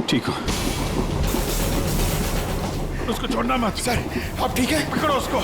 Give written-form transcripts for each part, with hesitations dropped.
ठीक हो? उसको छोड़ना मत। सर आप ठीक है? पकड़ो उसको।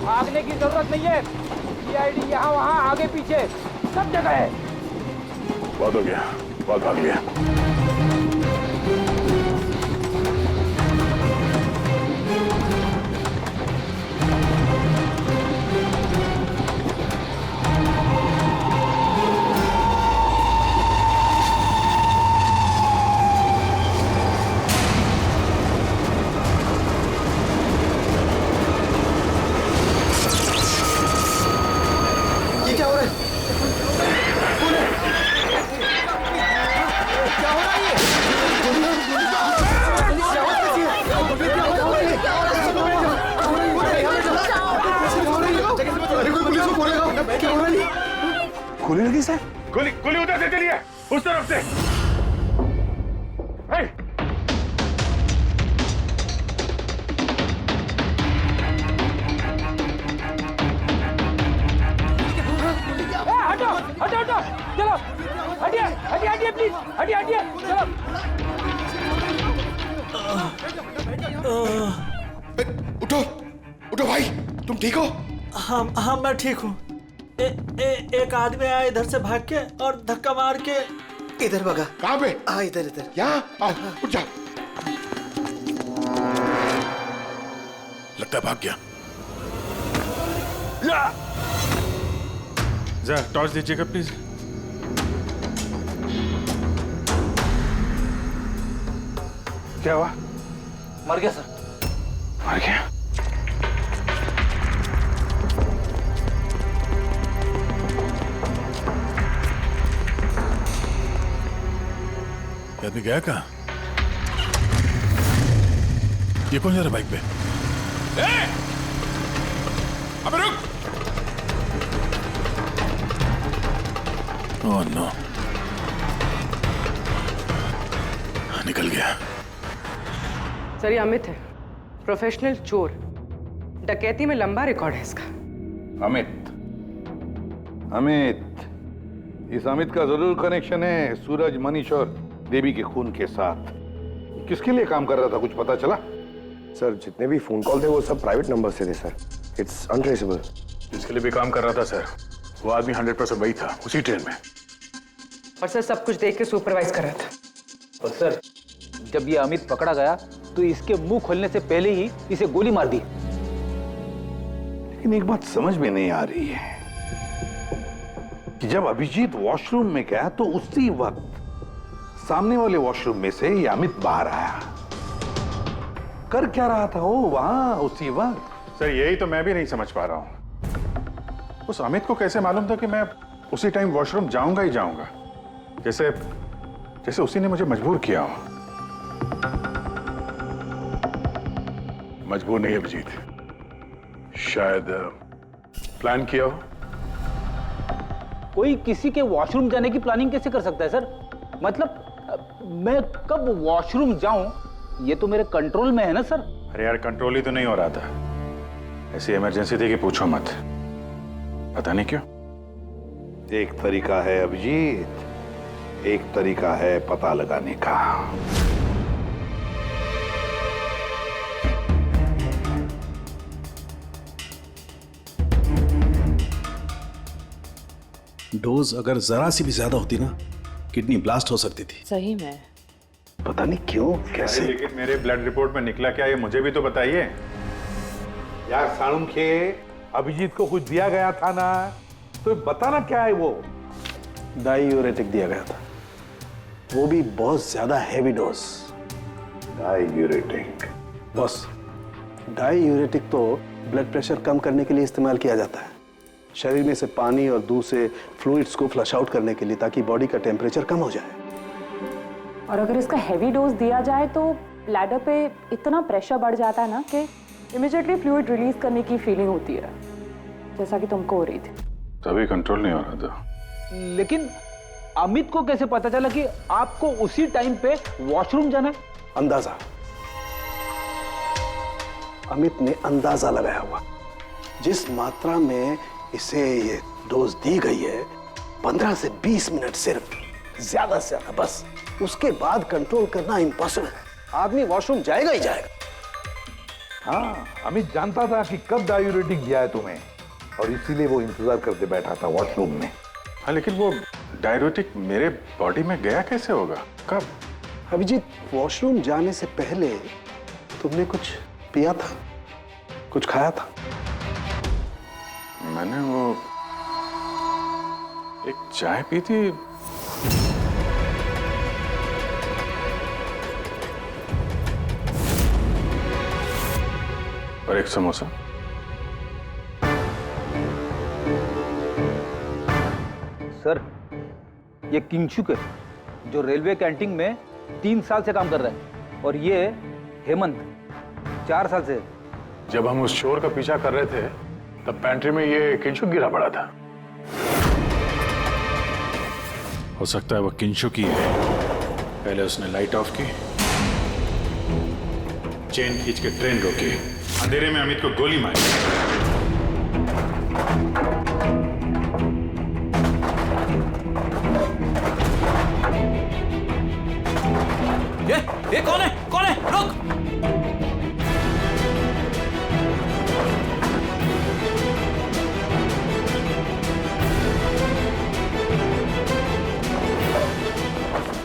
भागने की जरूरत नहीं है। सीआईडी यहाँ वहाँ आगे पीछे सब जगह है। बहुत हो गया, बहुत भाग लिया। ये क्या हो रहा है? कौन है? क्या हो रहा है ये? अरे कोई पुलिस को फोन लगाओ। क्या हो रहा है? गोली लगी सर? गोली गोली उधर से चलिए, उस तरफ से। हे! हटो हटो हटो, चलो हटिए हटिए हटिए प्लीज, हटिए हटिए चलो। उठो उठो भाई, तुम ठीक हो? हाँ मैं ठीक हूँ। एक आदमी आया इधर से भाग के और धक्का मार के इधर भगा। कहाँ पे? इधर इधर। यहाँ आओ, उठ जाओ। लगता है भाग गया। जरा टॉर्च दीजिएगा प्लीज। क्या हुआ? मर गया सर। मर गया? ये आदमी गया कहाँ? ये कौन जा रहा बाइक पे? अबे रुक! ओह नो, निकल गया। सर ये अमित है, प्रोफेशनल चोर। डकैती में लंबा रिकॉर्ड है इसका। अमित, इस अमित का जरूर कनेक्शन है सूरज, मनीष और देवी के खून के साथ। किसके लिए काम कर रहा था, कुछ पता चला? सर जितने भी फोन कॉल थे वो सब प्राइवेट नंबर से थे सर। It's untraceable. जिसके लिए भी काम कर रहा था सर, वो आदमी 100% वही था, उसी ट्रेन में। और सर सब कुछ देख के सुपरवाइज कर रहा था। और सर जब ये अमित पकड़ा गया तो इसके मुंह खोलने से पहले ही इसे गोली मार दी। लेकिन एक बात समझ में नहीं आ रही है कि जब अभिजीत वॉशरूम में गया तो उसी वक्त सामने वाले वॉशरूम में से ये अमित बाहर आया। कर क्या रहा था वो वहां उसी वक्त? सर यही तो मैं भी नहीं समझ पा रहा हूँ। उस अमित को कैसे मालूम था कि मैं उसी टाइम वॉशरूम जाऊंगा ही जाऊंगा, जैसे जैसे उसी ने मुझे मजबूर किया हो। मजबूर नहीं अभिजीत, शायद प्लान किया हो। कोई किसी के वॉशरूम जाने की प्लानिंग कैसे कर सकता है सर? मतलब मैं कब वॉशरूम जाऊं ये तो मेरे कंट्रोल में है ना सर। अरे यार कंट्रोल ही तो नहीं हो रहा था। ऐसी इमरजेंसी थी कि पूछो मत। पता नहीं क्यों। एक तरीका है अभिजीत, एक तरीका है पता लगाने का। डोज अगर जरा सी भी ज्यादा होती ना, किडनी ब्लास्ट हो सकती थी। सही में। पता नहीं क्यों कैसे। लेकिन मेरे ब्लड रिपोर्ट में निकला क्या, ये मुझे भी तो बताइए। यार साणुखे, अभिजीत को कुछ दिया गया था ना, तो बताना क्या है वो। डायूरेटिक दिया गया था, वो भी बहुत ज्यादा heavy dose. Diuretic? Boss, diuretic तो ब्लड प्रेशर कम करने के लिए इस्तेमाल किया जाता है, शरीर में से पानी और दूध से फ्लूइड्स को फ्लश आउट करने के लिए, ताकि बॉडी का टेम्परेचर कम हो जाए। और अगर इसका हैवी डोज दिया जाए तो ब्लैडर पे इतना प्रेशर बढ़ जाता है ना कि इमीडिएटली फ्लूइड रिलीज करने की फीलिंग होती है, जैसा कि तुमको हो रही थी। तभी कंट्रोल नहीं हो रहा था। लेकिन अमित को कैसे पता चला कि आपको उसी टाइम पे वॉशरूम जाना है? अंदाजा, अमित ने अंदाजा लगाया हुआ। जिस मात्रा में इसे ये डोज दी गई है, 15 से 20 मिनट सिर्फ, ज्यादा से ज्यादा, बस उसके बाद कंट्रोल करना इम्पॉसिबल है। आदमी वॉशरूम जाएगा ही जाएगा। हाँ, अमित जानता था कि कब डायूरेटिक दिया है तुम्हें, और इसीलिए वो इंतजार करते बैठा था वॉशरूम में। हाँ, लेकिन वो डायूरेटिक मेरे बॉडी में गया कैसे होगा, कब? अभिजीत, वॉशरूम जाने से पहले तुमने कुछ पिया था, कुछ खाया था? मैंने वो एक चाय पी थी। और एक समोसा। सर, ये किंगशुक है, जो रेलवे कैंटीन में 3 साल से काम कर रहा है, और ये हेमंत 4 साल से। जब हम उस चोर का पीछा कर रहे थे, तब पैंट्री में ये किंशुक गिरा पड़ा था। हो सकता है वो किंशुक ही है। पहले उसने लाइट ऑफ की, चेन खींच के ट्रेन रोकी, अंधेरे में अमित को गोली मारी। ये कौन है? कौन है? रुक!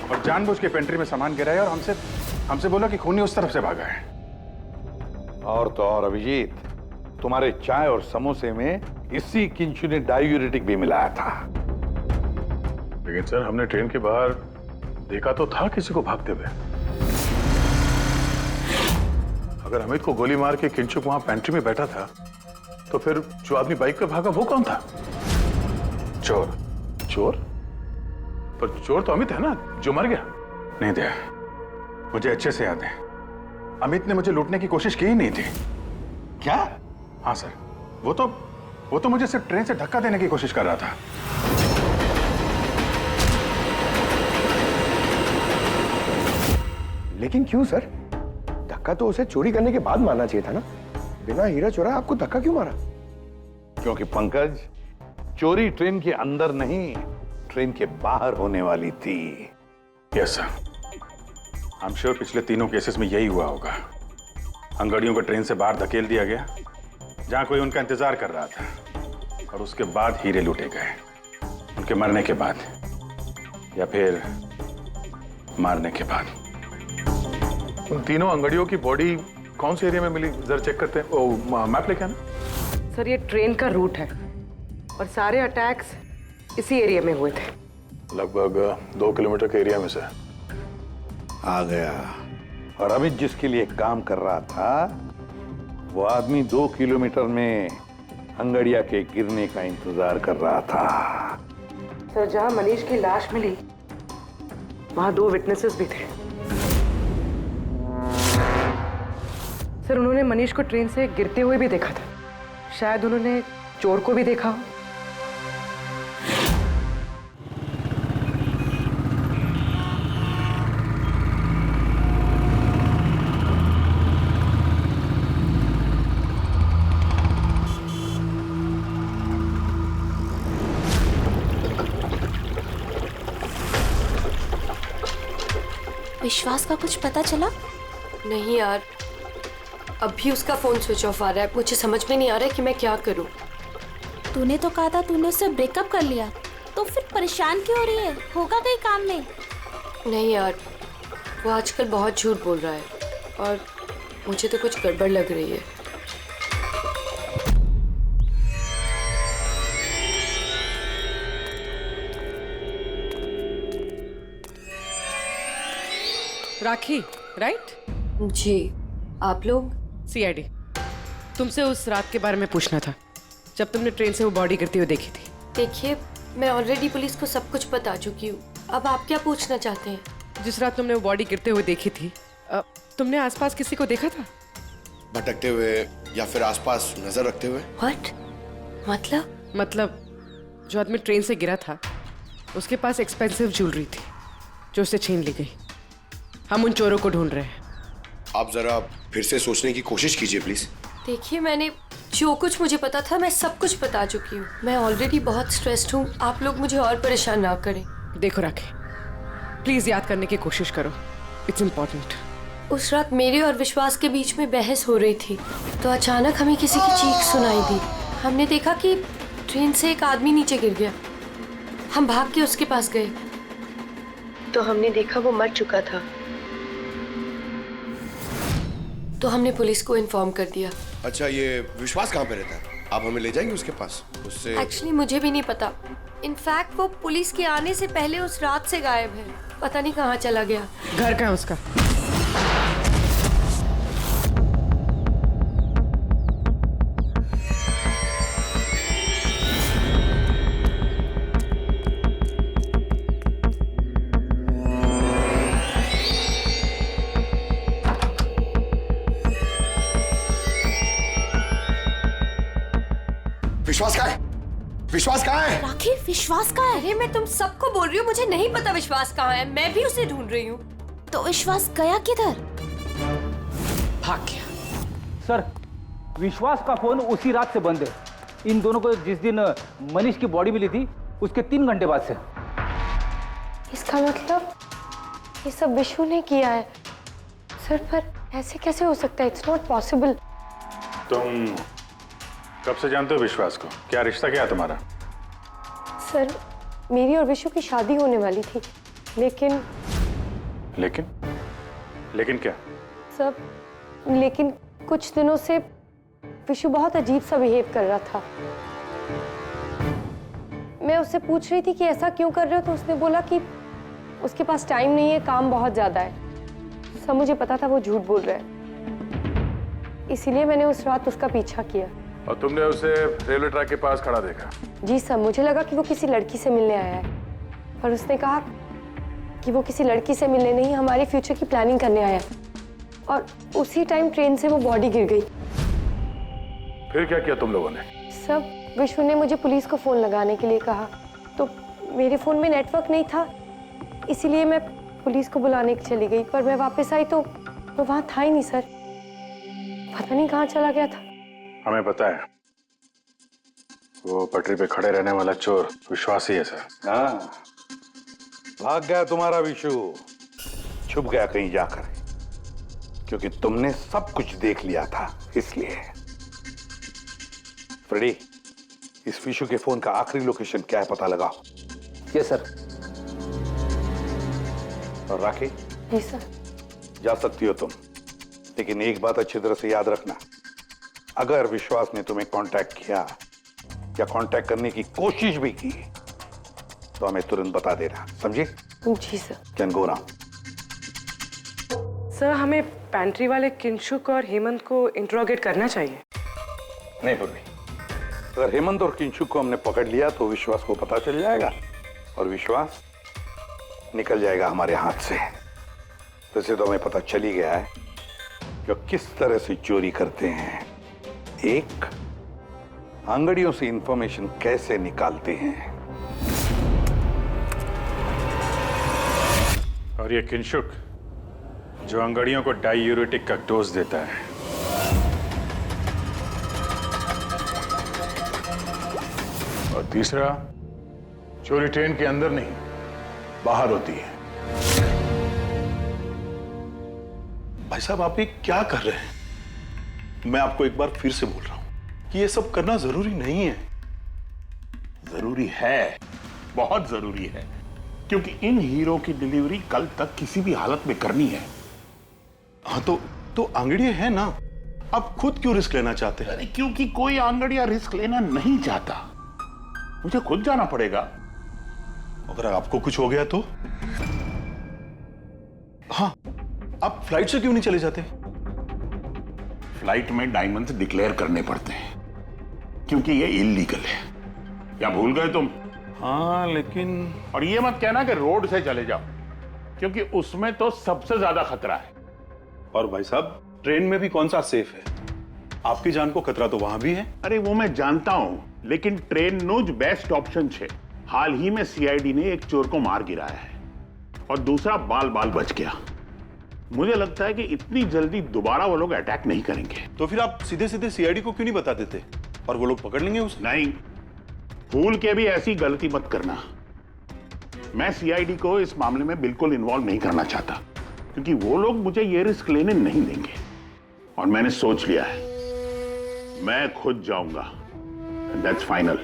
और जानबूझ के पेंट्री में सामान गिराया और हमसे बोला कि खूनी उस तरफ से भागा है। और तो और अभिजीत, तुम्हारे चाय और समोसे में इसी किंचु ने डायूरेटिक भी मिलाया था। लेकिन सर, हमने ट्रेन के बाहर देखा तो था किसी को भागते हुए। अगर अमित को गोली मार के किंचुक वहां पेंट्री में बैठा था, तो फिर जो आदमी बाइक पे भागा वो कौन था? चोर। चोर? पर चोर तो अमित है ना, जो मर गया। नहीं दया, मुझे अच्छे से याद है, अमित ने मुझे लूटने की कोशिश की ही नहीं थी। क्या? हाँ सर, वो तो मुझे सिर्फ ट्रेन से धक्का देने की कोशिश कर रहा था। लेकिन क्यों सर? धक्का तो उसे चोरी करने के बाद मारना चाहिए था ना। बिना हीरा चोरा आपको धक्का क्यों मारा? क्योंकि पंकज, चोरी ट्रेन के अंदर नहीं, ट्रेन के बाहर होने वाली थी। Yes sir, I am sure पिछले तीनों केसेस में यही हुआ होगा। अंगड़ियों को ट्रेन से बाहर धकेल दिया गया, जहां कोई उनका इंतजार कर रहा था, और उसके बाद हीरे लूटे गए, उनके मरने के बाद या फिर मारने के बाद। उन तीनों अंगड़ियों की बॉडी कौन से एरिया में मिली, जरा चेक करते हैं। ओ, मैप लेके आना। सर, ये ट्रेन का रूट है और सारे अटैक्स इसी एरिया में हुए थे। लगभग 2 किलोमीटर के एरिया में से आ गया। और अमित जिसके लिए काम कर रहा था, वो आदमी 2 किलोमीटर में अंगड़िया के गिरने का इंतजार कर रहा था। सर, जहां मनीष की लाश मिली, वहां 2 विटनेसेस भी थे। सर, उन्होंने मनीष को ट्रेन से गिरते हुए भी देखा था। शायद उन्होंने चोर को भी देखा हो। विश्वास का कुछ पता चला? नहीं यार, अभी उसका फोन स्विच ऑफ आ रहा है। मुझे समझ में नहीं आ रहा है कि मैं क्या करूं। तूने तो कहा था तूने उससे ब्रेकअप कर लिया, तो फिर परेशान क्यों हो रही है? होगा कहीं काम में? नहीं यार, वो आजकल बहुत झूठ बोल रहा है और मुझे तो कुछ गड़बड़ लग रही है। राखी, राइट? जी, आप लोग? सीआईडी। तुमसे उस रात के बारे में पूछना था जब तुमने ट्रेन से वो बॉडी गिरती हुई देखी थी। देखिए, मैं ऑलरेडी पुलिस को सब कुछ बता चुकी हूँ। अब आप क्या पूछना चाहते हैं? जिस रात तुमने वो बॉडी गिरते हुए देखी थी, तुमने आसपास किसी को देखा था? भटकते हुए या फिर आसपास नजर रखते हुए? व्हाट? मतलब जो आदमी ट्रेन से गिरा था उसके पास एक्सपेंसिव ज्वेलरी थी जो उससे छीन ली गई। हम उन चोरों को ढूंढ रहे हैं। आप जरा फिर से सोचने की कोशिश कीजिए प्लीज। देखिए, मैंने जो कुछ मुझे पता था मैं सब कुछ बता चुकी हूँ। मैं ऑलरेडी बहुत स्ट्रेस्ड हूँ। आप लोग मुझे और परेशान ना करें। देखो राखी, प्लीज याद करने की कोशिश करो, इट्स इम्पोर्टेंट। उस रात मेरे और विश्वास के बीच में बहस हो रही थी तो अचानक हमें किसी की चीख सुनाई दी। हमने देखा कि ट्रेन से एक आदमी नीचे गिर गया। हम भाग के उसके पास गए तो हमने देखा वो मर चुका था। तो हमने पुलिस को इन्फॉर्म कर दिया। अच्छा, ये विश्वास कहाँ पे रहता है? आप हमें ले जाएंगे उसके पास? उससे एक्चुअली मुझे भी नहीं पता। इनफैक्ट वो पुलिस के आने से पहले उस रात से गायब है। पता नहीं कहाँ चला गया। घर कहाँ है उसका? विश्वास कहाँ है? विश्वास कहाँ है? राखी, विश्वास कहाँ है? अरे मैं तुम सबको बोल रही हूँ, मुझे नहीं पता विश्वास कहाँ है। मैं भी उसे ढूंढ रही हूँ। तो विश्वास गया किधर? भाग गया। सर, विश्वास का फोन उसी रात से बंद है। इन दोनों को जिस दिन मनीष की बॉडी मिली थी उसके 3 घंटे बाद से। इसका मतलब ये सब विशु ने किया है। सर, पर ऐसे कैसे हो सकता है? It's not possible. तुम कब से जानते हो विश्वास को? क्या रिश्ता क्या है तुम्हारा? सर, मेरी और विशु की शादी होने वाली थी, लेकिन क्या? सब लेकिन कुछ दिनों से विशु बहुत अजीब सा बिहेव कर रहा था। मैं उससे पूछ रही थी कि ऐसा क्यों कर रहे हो, तो उसने बोला कि उसके पास टाइम नहीं है, काम बहुत ज्यादा है। सब मुझे पता था वो झूठ बोल रहा है, इसीलिए मैंने उस रात उसका पीछा किया। और तुमने उसे रेलवे ट्रैक के पास खड़ा देखा? जी सर, मुझे लगा कि वो किसी लड़की से मिलने आया है, पर उसने कहा कि वो किसी लड़की से मिलने नहीं, हमारे फ्यूचर की प्लानिंग करने आया है। और उसी टाइम ट्रेन से वो बॉडी गिर गई। फिर क्या किया तुम लोगों ने? सब विशु ने मुझे पुलिस को फोन लगाने के लिए कहा, तो मेरे फोन में नेटवर्क नहीं था, इसीलिए मैं पुलिस को बुलाने चली गई। पर मैं वापस आई तो वो वहां था ही नहीं सर। पता नहीं कहाँ चला गया था। हमें पता है, वो पटरी पे खड़े रहने वाला चोर विश्वास ही है सर। हाँ, भाग गया तुम्हारा विशु, छुप गया कहीं जाकर, क्योंकि तुमने सब कुछ देख लिया था इसलिए। फ्रेडी, इस विशु के फोन का आखिरी लोकेशन क्या है पता लगाओ। Yes sir. और राखी? जी सर। जा सकती हो तुम, लेकिन एक बात अच्छी तरह से याद रखना, अगर विश्वास ने तुम्हें कांटेक्ट किया या कांटेक्ट करने की कोशिश भी की तो हमें तुरंत बता देना, समझे? जी sir. Can go now. Sir, हमें पैंट्री वाले किंशुक और हेमंत को इंट्रोगेट करना चाहिए। नहीं पूर्वी, अगर हेमंत और किंशुक को हमने पकड़ लिया तो विश्वास को पता चल जाएगा और विश्वास निकल जाएगा हमारे हाथ से। वैसे तो हमें पता चल ही गया है कि किस तरह से चोरी करते हैं, एक अंगड़ियों से इंफॉर्मेशन कैसे निकालते हैं। और ये किंशुक जो अंगड़ियों को डायूरेटिक का डोज देता है। और तीसरा, चोरी ट्रेन के अंदर नहीं बाहर होती है। भाई साहब, आप ये क्या कर रहे हैं? मैं आपको एक बार फिर से बोल रहा हूं कि ये सब करना जरूरी नहीं है। जरूरी है, बहुत जरूरी है। क्योंकि इन हीरो की डिलीवरी कल तक किसी भी हालत में करनी है। हाँ तो आंगड़िया है ना, आप खुद क्यों रिस्क लेना चाहते हैं? अरे क्योंकि कोई आंगड़िया रिस्क लेना नहीं चाहता, मुझे खुद जाना पड़ेगा। अगर आपको कुछ हो गया तो? हाँ, आप फ्लाइट से क्यों नहीं चले जाते? फ्लाइट में डायमंड्स डिक्लेयर करने पड़ते हैं क्योंकि ये इलीगल है। क्या भूल गए तुम? हाँ लेकिन और ये मत कहना कि रोड से चले जाओ, क्योंकि उसमें तो सबसे ज्यादा खतरा है। और भाई साहब, ट्रेन में भी कौन सा सेफ है? आपकी जान को खतरा तो वहां भी है। अरे वो मैं जानता हूं, लेकिन ट्रेन नोज बेस्ट ऑप्शन है। हाल ही में सीआईडी ने एक चोर को मार गिराया है और दूसरा बाल बाल बच गया। मुझे लगता है कि इतनी जल्दी दोबारा वो लोग अटैक नहीं करेंगे। तो फिर आप सीधे सीधे सीआईडी को क्यों नहीं बता देते और वो लोग पकड़ लेंगे उसे? नहीं, भूल के भी ऐसी गलती मत करना। मैं सीआईडी को इस मामले में बिल्कुल इन्वॉल्व नहीं करना चाहता, क्योंकि वो लोग मुझे ये रिस्क लेने नहीं देंगे। और मैंने सोच लिया है, मैं खुद जाऊंगा। That's final.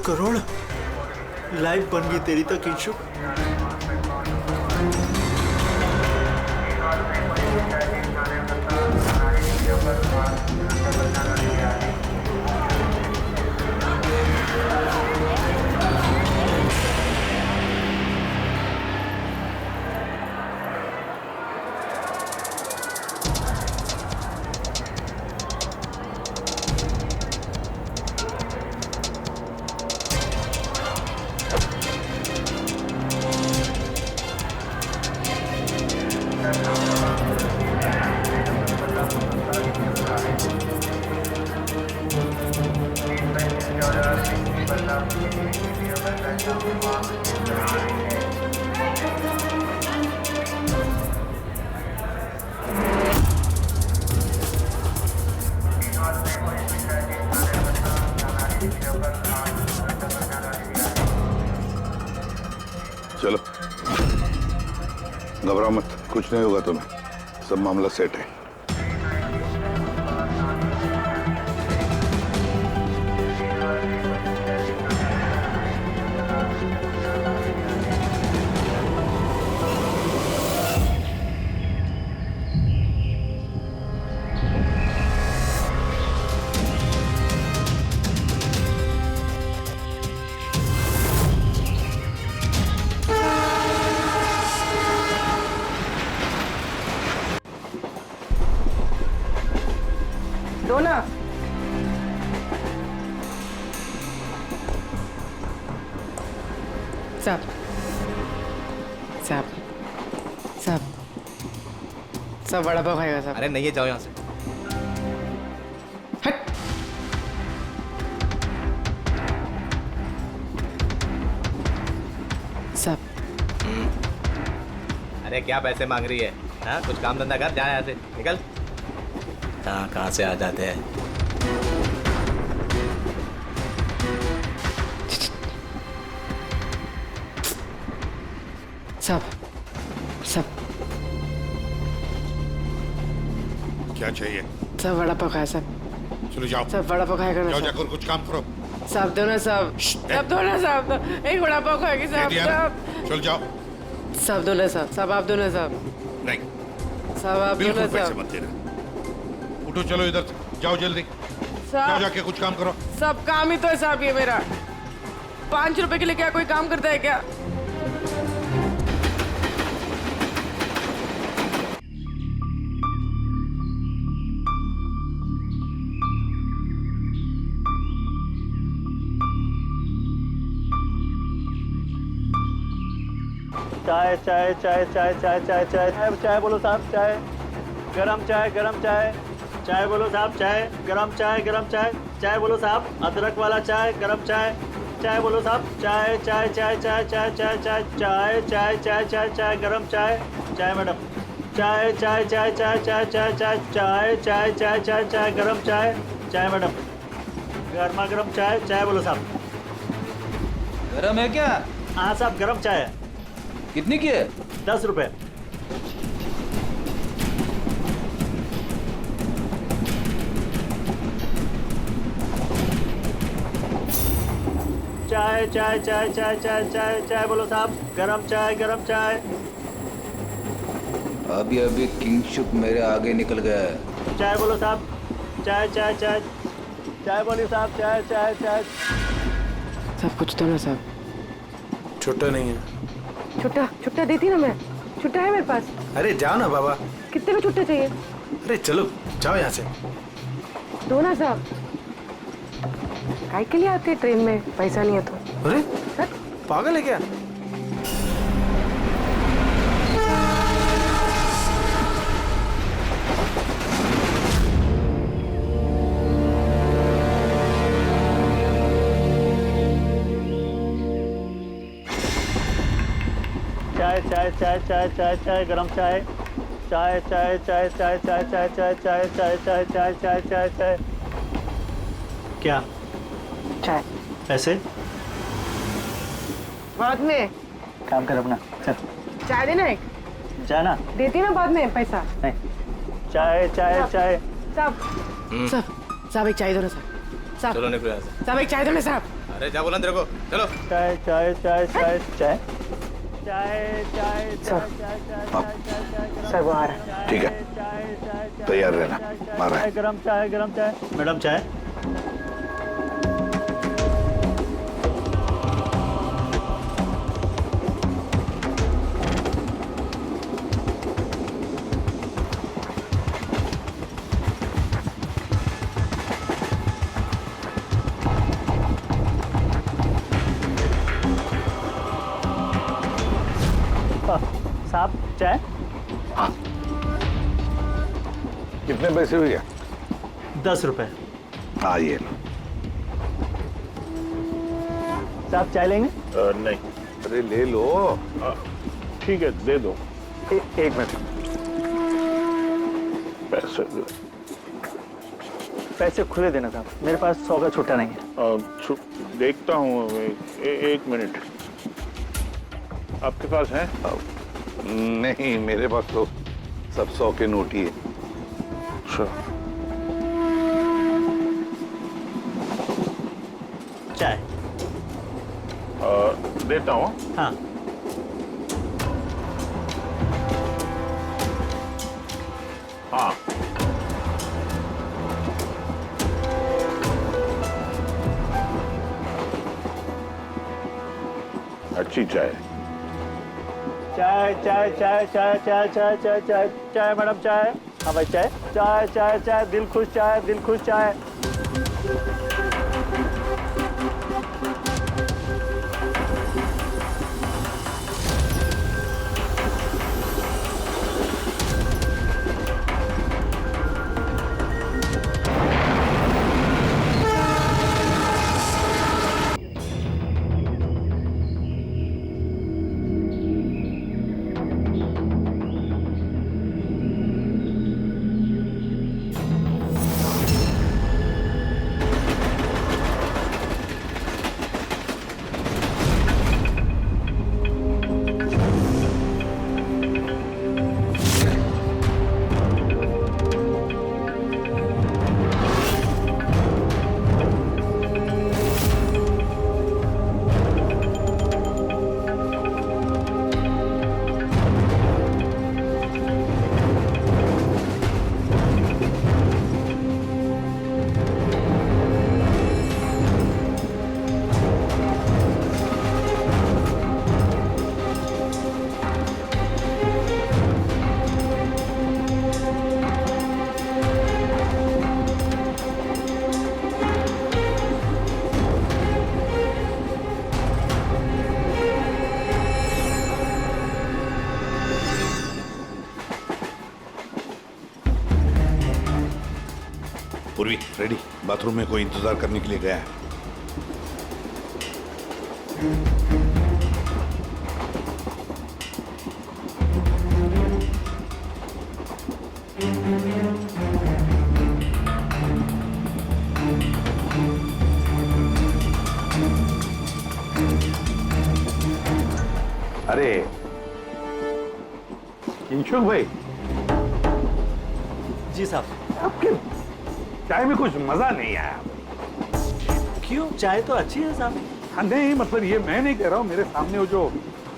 करोड़ लाइफ बन गई तेरी तो किंशु। चलो, घबराओ मत, कुछ नहीं होगा तुम्हें, सब मामला सेट है। ना साहब साहब साहब सब बड़ा पाव खाएगा साहब। अरे नहीं है, जाओ यहाँ से। हट। साहब अरे क्या पैसे मांग रही है? हाँ, कुछ काम धंधा कर, जा यहाँ से, निकल। कहाँ से आ जाते हैं। सब सब क्या चाहिए? सब वड़ा पाव खाया सब। चलो जाओ, सब वड़ा पाव खाएगा ना? जाओ जाकर कुछ काम करो। साहब दो ना साहब, साहब दो ना साहब, एक वड़ा पाव खाएगी साहब। चल जाओ। साहब दो ना साहब, साहब आप दो ना साहब। नहीं साहब आप दो ना बिल्कुल पैसे साहब। मत देना। उठो, चलो इधर से, जाओ जल्दी, जाओ जाके कुछ काम करो। सब काम ही तो है साहब ये मेरा। 5 रुपए के लिए क्या कोई काम करता है क्या? चाय चाय चाय चाय चाय चाय चाय चाय चाय बोलो साहब चाय गरम चाय चाय बोलो साहब चाय गरम चाय चाय बोलो साहब अदरक वाला चाय गरम चाय चाय बोलो साहब चाय चाय चाय चाय चाय चाय चाय चाय चाय चाय चाय चाय गरम चाय चाय मैडम चाय चाय चाय चाय चाय चाय चाय चाय चाय चाय चाय चाय गरम चाय चाय मैडम गर्मा गर्म चाय चाय बोलो साहब गरम है क्या? हाँ साहब गरम चाय है। कितनी की है? 10 रुपए। चाय चाय चाय चाय चाय चाय चाय बोलो साहब गरम चाय अभी अभी किंगशुक मेरे आगे निकल गया है। चाय बोलो साहब चाय चाय चाय चाय बोलिए साहब चाय चाय चाय सब कुछ तो ना साहब। छुट्टा नहीं है। छुट्टा देती ना मैं। छुट्टा है मेरे पास। अरे जाओ ना बाबा। कितने में छुट्टा चाहिए? अरे चलो जाओ यहाँ से। दो ना साहब। काय के लिए आते ट्रेन में पैसा नहीं है तो? अरे पागल है क्या? चाय चाय चाय चाय चाय चाय गरम चाय चाय चाय चाय चाय चाय चाय चाय चाय चाय चाय चाय चाय चाय चाय क्या चाय पैसे बाद में काम कर अपना चल चाय देना एक जाना देती ना बाद में पैसा नहीं चाय चाय चाय साहब एक चाय दो ना साहब चलो निकलो यहाँ से। साहब एक चाय दो ना साहब। अरे जा बोला तेरे को चलो। चाय चाय चाय चाय चाय चाय चाय सर वो आ रहा है। ठीक है तैयार रहना। मारा है। गरम चाय मैडम चाय साहब चाय हाँ कितने पैसे हुए? 10 रुपए। हाँ ये लो। साहब चाय लेंगे? नहीं। अरे ले लो। ठीक है दे दो। एक मिनट पैसे दो। पैसे खुले देना साहब मेरे पास 100 का छुट्टा नहीं है। देखता हूँ एक मिनट आपके पास है? नहीं मेरे पास तो सब 100 के नोट ही है। अच्छा चाय देता हूँ। हाँ हाँ अच्छी चाय। चाय चाय चाय चाय चाय चाय चाय चाय चाय मैडम चाय। हाँ भाई चाय चाय चाय चाय दिल खुश चाय पूर्वी रेडी, बाथरूम में कोई इंतजार करने के लिए गया है। अरे किंशुक भाई, जी साहब। आपके चाय में कुछ मजा नहीं आया। क्यों? चाय तो अच्छी है साहब। हाँ, नहीं मतलब ये मैं नहीं कह रहा हूँ, मेरे सामने वो जो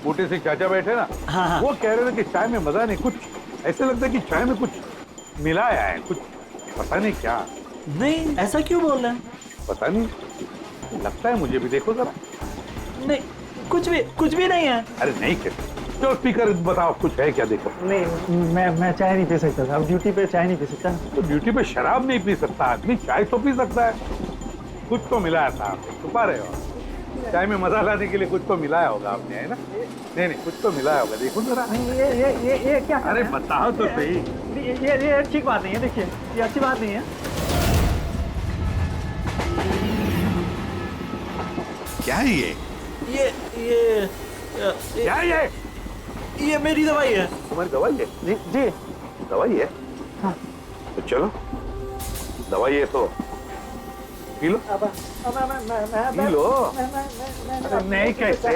मोटे से चाचा बैठे ना, हाँ। वो कह रहे थे कि चाय में मजा नहीं, कुछ ऐसे लगता है कि चाय में कुछ मिलाया है, कुछ पता नहीं क्या। नहीं, ऐसा क्यों बोल रहे हैं? पता नहीं, लगता है मुझे भी। देखो जरा। नहीं, कुछ भी नहीं है। अरे नहीं कहते तो स्पीकर बताओ, कुछ है क्या? देखो। नहीं, मैं चाय नहीं पी सकता साहब, ड्यूटी पे चाय नहीं पी सकता। तो ड्यूटी पे शराब नहीं पी सकता आदमी, चाय तो पी सकता है। कुछ तो मिलाया था आप, छुपा रहे हो। चाय में मजा लाने के लिए कुछ तो मिलाया होगा आपने, है ना? नहीं, कुछ तो मिलाया होगा, देखो जरा। ये क्या? अरे बताओ तो सही। ये ठीक बात नहीं है, देखिए ये अच्छी बात नहीं है। क्या है ये? क्या है ये मेरी दवाई है। तुम्हारी दवाई है? जी। दवाई है? हाँ। तो चलो, दवाई है तो पी लो। P low. अरे नहीं, कैसे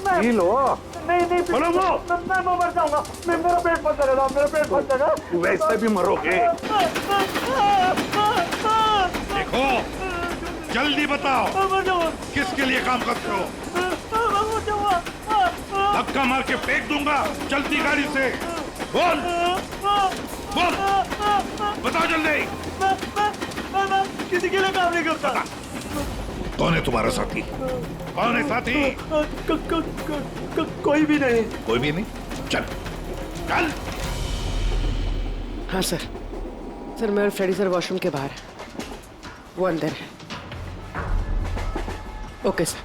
पी लो? नहीं बोलो वो। मैं मर जाऊंगा। मेरा पेट फट जाएगा, मेरा पेट फट जाएगा। वैसे भी मरोगे। देखो, जल्दी बताओ किसके लिए काम करते हो? धक्का मार के फेंक दूंगा, चलती गाड़ी से। बोल बताओ जल्दी। मैं किसी के लिए काम नहीं करता। कौन है तुम्हारा साथी? कौन है साथी? कोई भी नहीं। कोई भी नहीं? चल। हाँ सर, मैं और फ्रेडी सर वॉशरूम के बाहर है, वो अंदर है। ओके सर,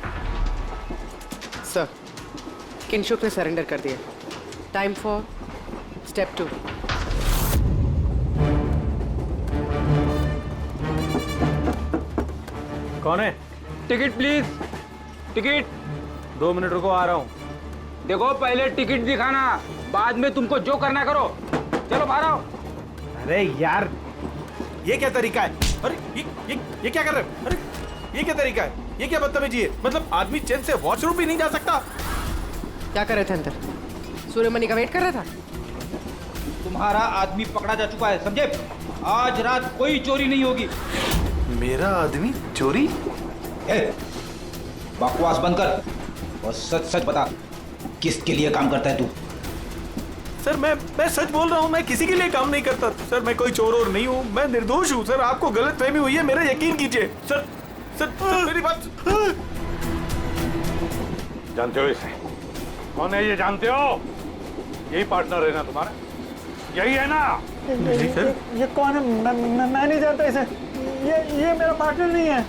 किंशुक ने सरेंडर कर दिया। Time for step 2। कौन है? Ticket please, ticket. 2 मिनट रुको, आ रहा हूँ। देखो पहले टिकट दिखाना, बाद में तुमको जो करना करो। चलो बाहर आओ। अरे यार, ये क्या तरीका है? अरे ये क्या कर रहे हो? अरे ये क्या तरीका है? ये क्या बदतमीजी है? मतलब आदमी चैन से वॉशरूम भी नहीं जा सकता। क्या कर रहे थे अंदर? सूर्यमणि का वेट कर रहा था। तुम्हारा आदमी पकड़ा जा चुका है, समझे? आज रात कोई चोरी नहीं होगी। मेरा आदमी चोरी? बकवास बंद कर और सच सच बता, किसके लिए काम करता है तू? सर मैं सच बोल रहा हूँ, मैं किसी के लिए काम नहीं करता सर। मैं कोई चोर और नहीं हूँ, मैं निर्दोष हूँ सर। आपको गलतफहमी हुई है, मेरा यकीन कीजिए सर। सर मेरी बात। जानते हो इसे? कौन है ये? जानते हो? यही पार्टनर है ना तुम्हारा? यही है ना? नहीं सर, ये कौन है? मैं नहीं जानता इसे। ये मेरा पार्टनर नहीं है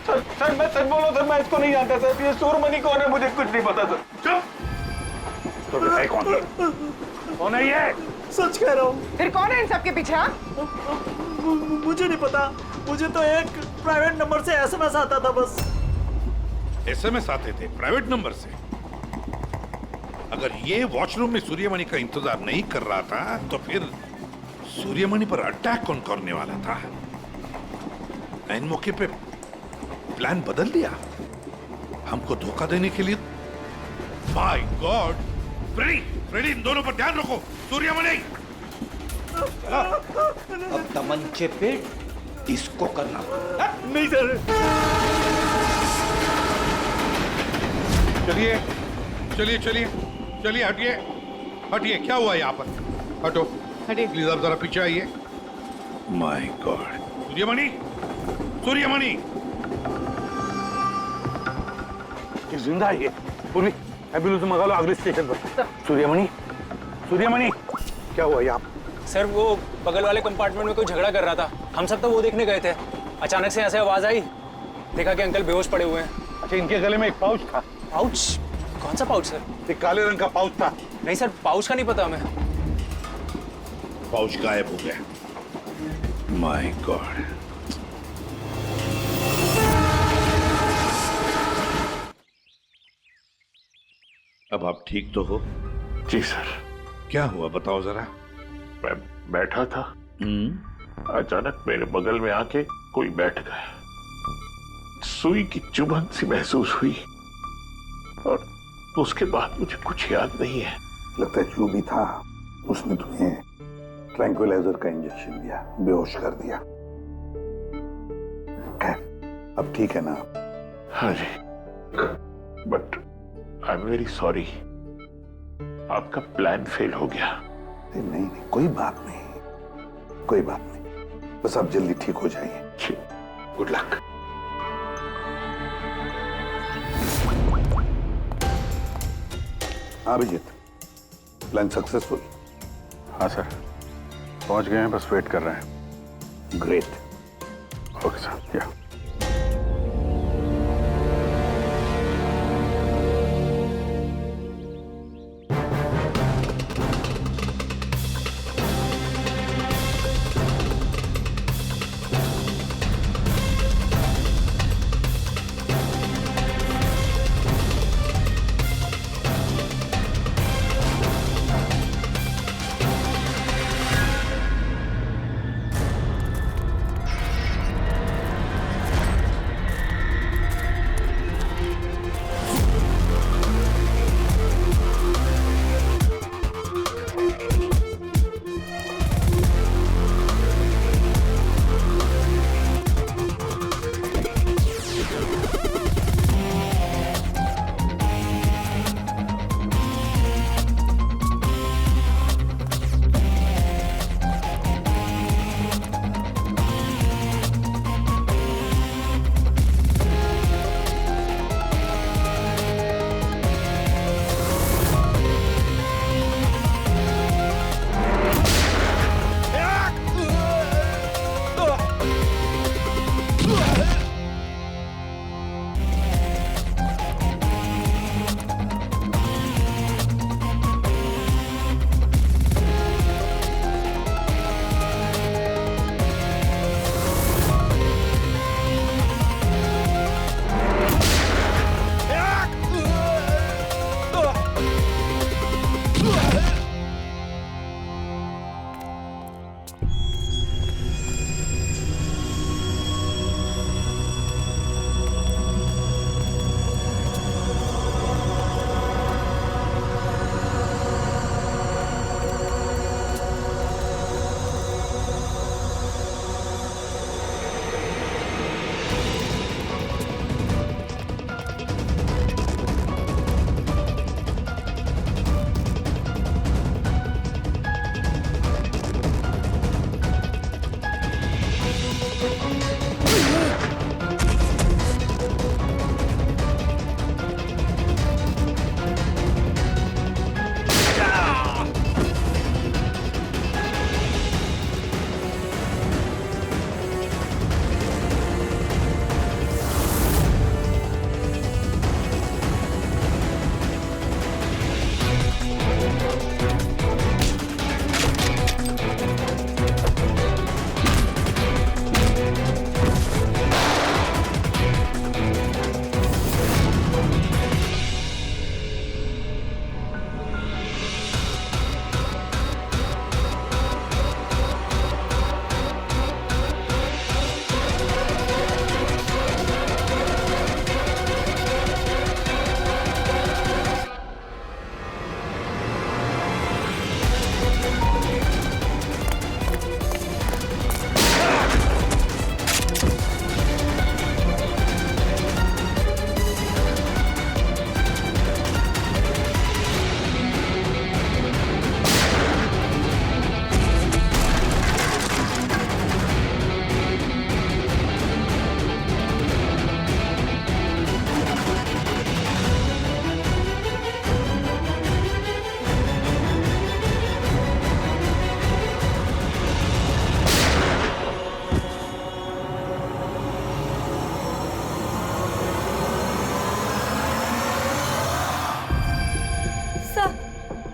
सर। मैं सच बोल रहा हूँ सर, मैं इसको नहीं जानता सर। ये सूर्यमणि कौन है मुझे कुछ नहीं पता सर। चुप। तो है कौन है ये? सच कह रहा हूँ। फिर कौन है इन सबके पीछे? मुझे नहीं पता, मुझे तो एक प्राइवेट नंबर से एसएमएस आता था बस। एसएमएस आते थे प्राइवेट नंबर से? अगर ये वॉशरूम में सूर्यमणि का इंतजार नहीं कर रहा था तो फिर सूर्यमणि पर अटैक कौन करने वाला था? इन मौके पे प्लान बदल दिया हमको धोखा देने के लिए। My God! फ्रेडी, इन दोनों पर ध्यान रखो। सूर्यमणि, अब तमंचे पे इसको करना। नहीं सर। चलिए, हटिए। क्या हुआ यहाँ पर? हटो, प्लीज आप जरा पीछे आइए। My God! सूर्यमणि जिंदा है ये। पूरी एम्बुलेंस मंगा लो अगले स्टेशन पर। सूर्यमणि, क्या हुआ यहाँ? सर वो बगल वाले कंपार्टमेंट में कोई झगड़ा कर रहा था, हम सब तो वो देखने गए थे। अचानक से ऐसे आवाज आई, देखा कि अंकल बेहोश पड़े हुए हैं। अच्छा, इनके गले में एक पाउच था। पाउच? कौन सा पाउच सर? एक काले रंग का पाउच था। नहीं सर, पाउच का नहीं पता हमें। पाउच गायब हो गया। My God. अब आप ठीक तो हो? जी सर। क्या हुआ बताओ जरा। मैं बैठा था, अचानक मेरे बगल में आके कोई बैठ गया। सुई की चुभन सी महसूस हुई और उसके बाद मुझे कुछ याद नहीं है। लगता है जो भी था उसने तुम्हें ट्रैंक्विलाइजर का इंजेक्शन दिया, बेहोश कर दिया। खैर अब ठीक है ना? हाँ जी, but I am very sorry, आपका प्लान फेल हो गया। नहीं नहीं, कोई बात नहीं, कोई बात नहीं, बस आप जल्दी ठीक हो जाइए। Good luck. हाँ अभिजीत, प्लान सक्सेसफुल? हाँ सर, पहुंच गए हैं, बस वेट कर रहे हैं। ग्रेट। Okay sir. या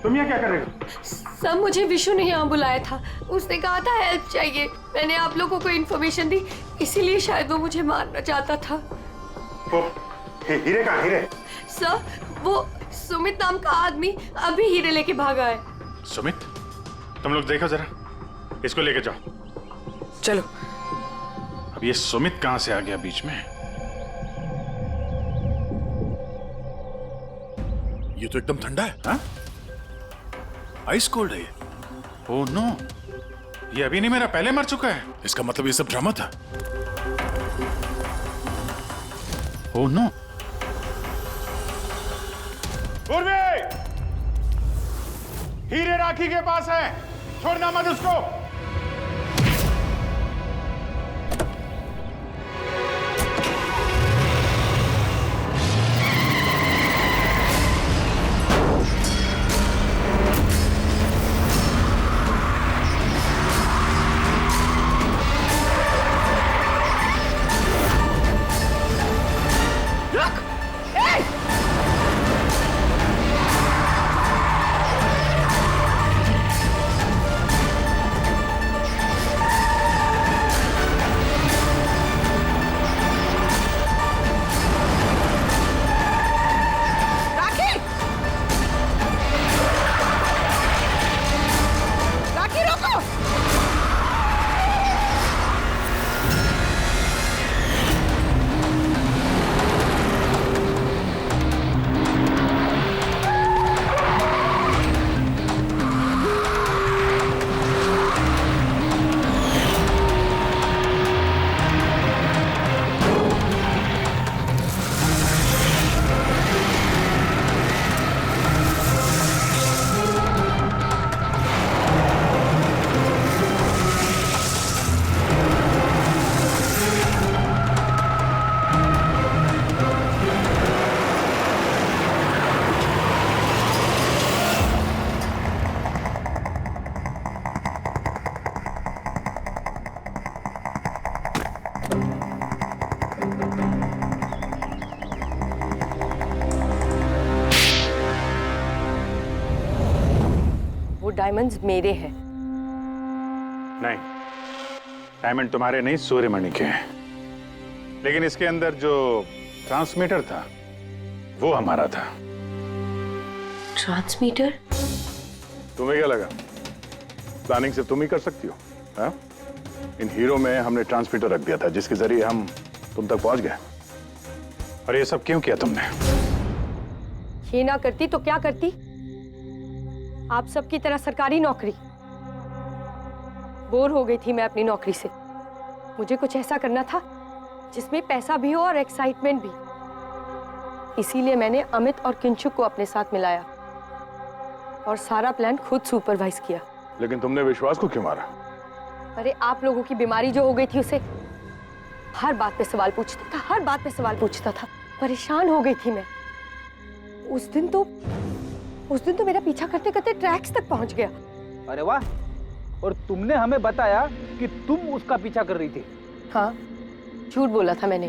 तुम यहाँ क्या कर रहे हो? सब मुझे विशु ने यहाँ बुलाया था। उसने कहा था हेल्प चाहिए। मैंने आप लोगों को इन्फॉर्मेशन दी, इसीलिए शायद वो मुझे मारना चाहता था। हीरे कहाँ? हीरे सर, वो सुमित नाम का आदमी अभी हीरे लेके भागा है। सुमित? तुम लोग देखो जरा, इसको लेके जाओ। चलो। अब ये सुमित कहां से आ गया बीच में? ये तो एकदम ठंडा है। हाँ? आइस कोल्ड है ये। ओह नो, ये अभी नहीं मेरा पहले मर चुका है। इसका मतलब ये सब ड्रामा था। Oh no. पूर्वी, हीरे राखी के पास है, छोड़ना मत उसको। डायमंड्स मेरे हैं। नहीं, डायमंड तुम्हारे नहीं, सूर्यमणि के हैं। लेकिन इसके अंदर जो ट्रांसमीटर था वो हमारा था। ट्रांसमीटर? तुम्हें क्या लगा प्लानिंग सिर्फ तुम ही कर सकती हो? हाँ? इन हीरो में हमने ट्रांसमीटर रख दिया था जिसके जरिए हम तुम तक पहुंच गए। और ये सब क्यों किया तुमने? ये ना करती तो क्या करती? आप सबकी तरह सरकारी नौकरी। बोर हो गई थी मैं अपनी नौकरी से। मुझे कुछ ऐसा करना था जिसमें पैसा भी हो और एक्साइटमेंट भी। इसीलिए मैंने अमित और किंचुक को अपने साथ मिलाया और सारा प्लान खुद सुपरवाइज किया। लेकिन तुमने विश्वास को क्यों मारा? अरे आप लोगों की बीमारी जो हो गई थी, उसे हर बात पे सवाल पूछता था, हर बात पे सवाल पूछता था। परेशान हो गई थी मैं। उस दिन तो मेरा पीछा करते करते ट्रैक्स तक पहुंच गया। अरे वाह! और तुमने हमें बताया कि तुम उसका पीछा कर रही थी। हाँ, झूठ बोला था मैंने।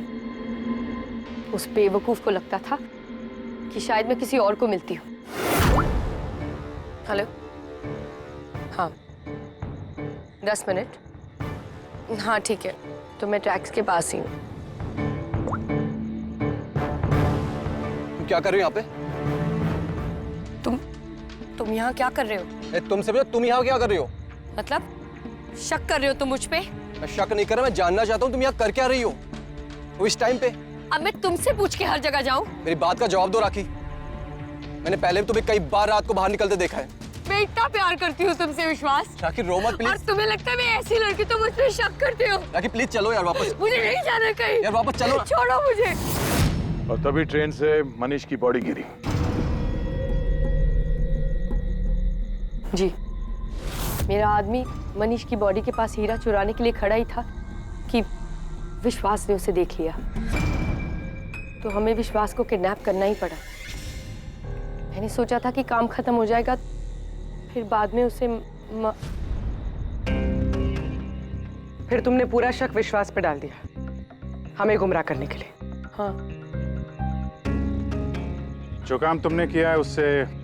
उस बेवकूफ को लगता था कि शायद मैं किसी और को मिलती हूँ। हेलो? हाँ, 10 मिनट। हाँ ठीक है, तो मैं ट्रैक्स के पास ही हूँ। क्या कर रहे हो यहाँ पे? तुम यहाँ क्या कर रहे हो? तुमसे पूछा, तुम यहाँ क्या कर रही हो? मतलब शक कर रहे हो तुम मुझ पे? मैं शक नहीं कर रहा, मैं जानना चाहता हूँ तुम यहाँ कर क्या रही हो वो इस टाइम पे। अब मैं तुमसे पूछ के हर जगह जाऊँ? मेरी बात का जवाब दो राखी। मैंने पहले भी तुम्हें कई बार रात को बाहर निकलते देखा है। मैं इतना प्यार करती हूँ तुमसे विश्वास। राखी रो मत प्लीज। और तुम्हें लगता है मैं ऐसी लड़की तो मुझ पे शक करते हो? राखी प्लीज चलो यार वापस। मुझे नहीं जाना कहीं। यार वापस चलो। छोड़ो मुझे। और तभी ट्रेन से मनीष की बॉडी गिरी। जी, मेरा आदमी मनीष की बॉडी के पास हीरा चुराने के लिए खड़ा ही था कि विश्वास ने उसे देख लिया। तो हमें विश्वास को किडनैप करना ही पड़ा। मैंने सोचा था कि काम खत्म हो जाएगा, फिर बाद में उसे फिर तुमने पूरा शक विश्वास पे डाल दिया, हमें गुमराह करने के लिए। हाँ। जो काम तुमने किया है उससे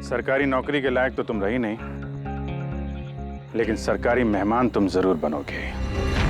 सरकारी नौकरी के लायक तो तुम रही नहीं। लेकिन सरकारी मेहमान तुम जरूर बनोगे।